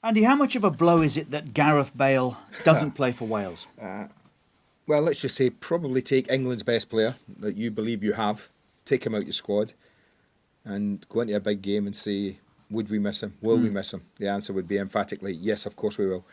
Andy, how much of a blow is it that Gareth Bale doesn't play for Wales? Well, let's just say probably take England's best player that you believe you have, take him out your squad and go into a big game and say, would we miss him? Will we miss him? The answer would be emphatically, yes, of course we will.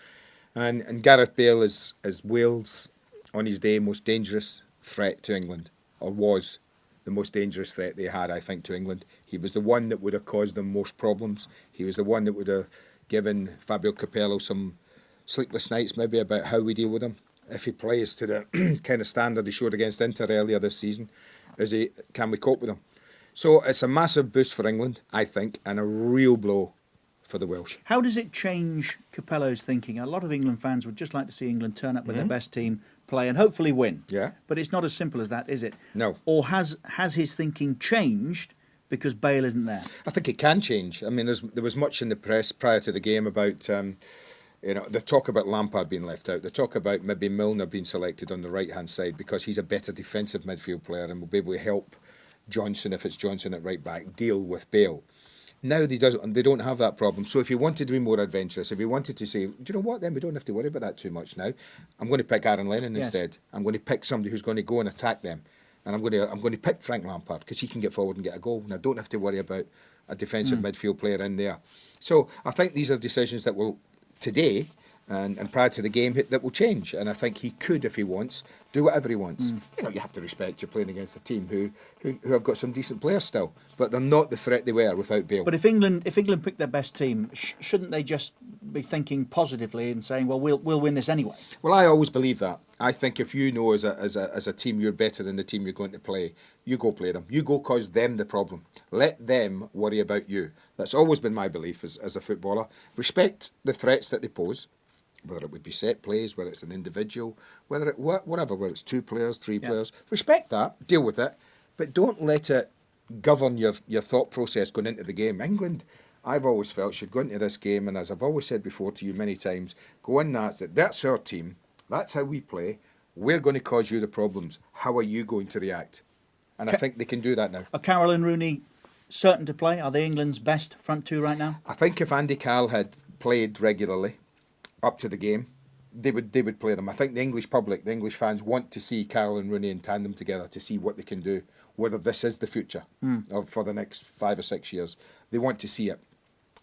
And Gareth Bale is Wales, on his day, most dangerous threat to England, or was the most dangerous threat they had, I think, to England. He was the one that would have caused them most problems. He was the one that would have given Fabio Capello some sleepless nights maybe about how we deal with him. If he plays to the kind of standard he showed against Inter earlier this season, can we cope with him? So it's a massive boost for England, I think, and a real blow for the Welsh. How does it change Capello's thinking? A lot of England fans would just like to see England turn up with their best team, play and hopefully win. Yeah. But it's not as simple as that, is it? No. Or has his thinking changed because Bale isn't there? I think it can change. I mean, there was much in the press prior to the game about, the talk about Lampard being left out. The talk about maybe Milner being selected on the right-hand side because he's a better defensive midfield player and will be able to help Johnson, if it's Johnson at right back, deal with Bale. Now they don't have that problem. So if he wanted to be more adventurous, if he wanted to say, do you know what, then we don't have to worry about that too much now. I'm going to pick Aaron Lennon instead. I'm going to pick somebody who's going to go and attack them. And I'm going to pick Frank Lampard because he can get forward and get a goal. And I don't have to worry about a defensive midfield player in there. So I think these are decisions that will, today and prior to the game, that will change. And I think he could, if he wants, do whatever he wants. You have to respect you're playing against a team who have got some decent players still, but they're not the threat they were without Bale. But if England pick their best team, shouldn't they just be thinking positively and saying, well, we'll win this anyway? Well, I always believe that. I think if you know as a team you're better than the team you're going to play, you go play them. You go cause them the problem. Let them worry about you. That's always been my belief as a footballer. Respect the threats that they pose, whether it would be set plays, whether it's an individual, whether it's two players, three players. Respect that, deal with it, but don't let it govern your thought process going into the game. England, I've always felt, should go into this game, and as I've always said before to you many times, go in that's our team, that's how we play, we're going to cause you the problems. How are you going to react? And I think they can do that now. Are Carroll and Rooney certain to play? Are they England's best front two right now? I think if Andy Carroll had played regularly up to the game, they would play them. I think the English public, the English fans, want to see Carroll and Rooney in tandem together to see what they can do, whether this is the future for the next 5 or 6 years. They want to see it.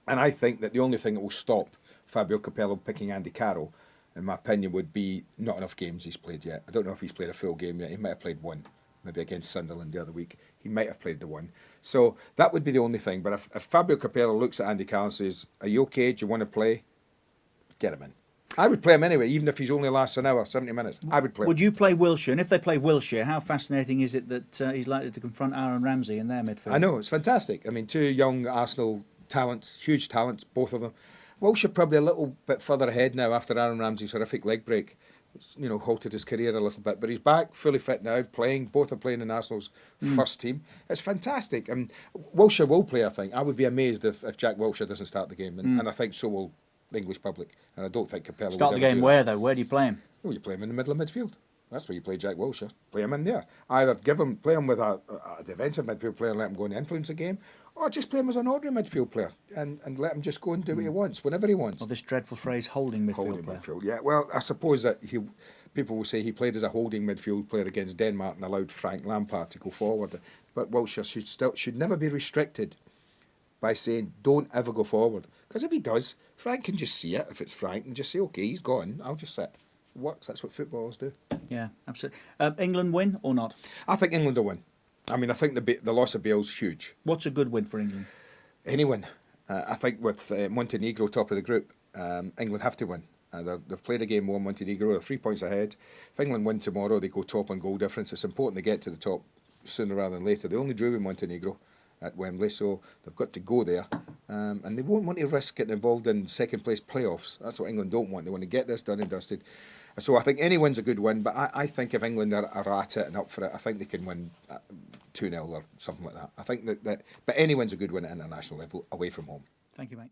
And I think that the only thing that will stop Fabio Capello picking Andy Carroll, in my opinion, would be not enough games he's played yet. I don't know if he's played a full game yet. He might have played one, maybe against Sunderland the other week. He might have played the one. So that would be the only thing. But if Fabio Capello looks at Andy Carroll and says, are you okay? Do you want to play? Get him in. I would play him anyway, even if he's only lasts an hour, 70 minutes. I would play him. Would you play Wilshere? And if they play Wilshere, how fascinating is it that he's likely to confront Aaron Ramsey in their midfield? I know, it's fantastic. I mean, two young Arsenal talents, huge talents, both of them. Wilshere probably a little bit further ahead now after Aaron Ramsey's horrific leg break. It's, halted his career a little bit, but he's back, fully fit now, playing. Both are playing in Arsenal's first team. It's fantastic. Wilshere will play, I think. I would be amazed if Jack Wilshere doesn't start the game, and I think so will the English public, and I don't think Capello start the game where, though? Where do you play him? Well, you play him in the middle of midfield. That's where you play Jack Wilshere. Play him in there. Either play him with a defensive midfield player and let him go and influence the game, or just play him as an ordinary midfield player and let him just go and do what he wants, whenever he wants. Or this dreadful phrase, holding midfield player. Midfield, yeah. Well, I suppose that people will say he played as a holding midfield player against Denmark and allowed Frank Lampard to go forward. But Wilshere should never be restricted by saying, don't ever go forward. Because if he does, Frank can just see it, if it's Frank, and just say, OK, he's gone, I'll just sit. It works, that's what footballers do. Yeah, absolutely. England win or not? I think England will win. I mean, I think the loss of Bale's huge. What's a good win for England? Any win. I think with Montenegro top of the group, England have to win. They've played a game more, Montenegro, they're 3 points ahead. If England win tomorrow, they go top on goal difference. It's important they get to the top sooner rather than later. They only drew with Montenegro at Wembley, so they've got to go there, and they won't want to risk getting involved in second place playoffs. That's what England don't want. They want to get this done and dusted. So I think any win's a good win, but I think if England are at it and up for it, I think they can win 2-0 or something like that. I think that but any win's a good win at international level away from home. Thank you, mate.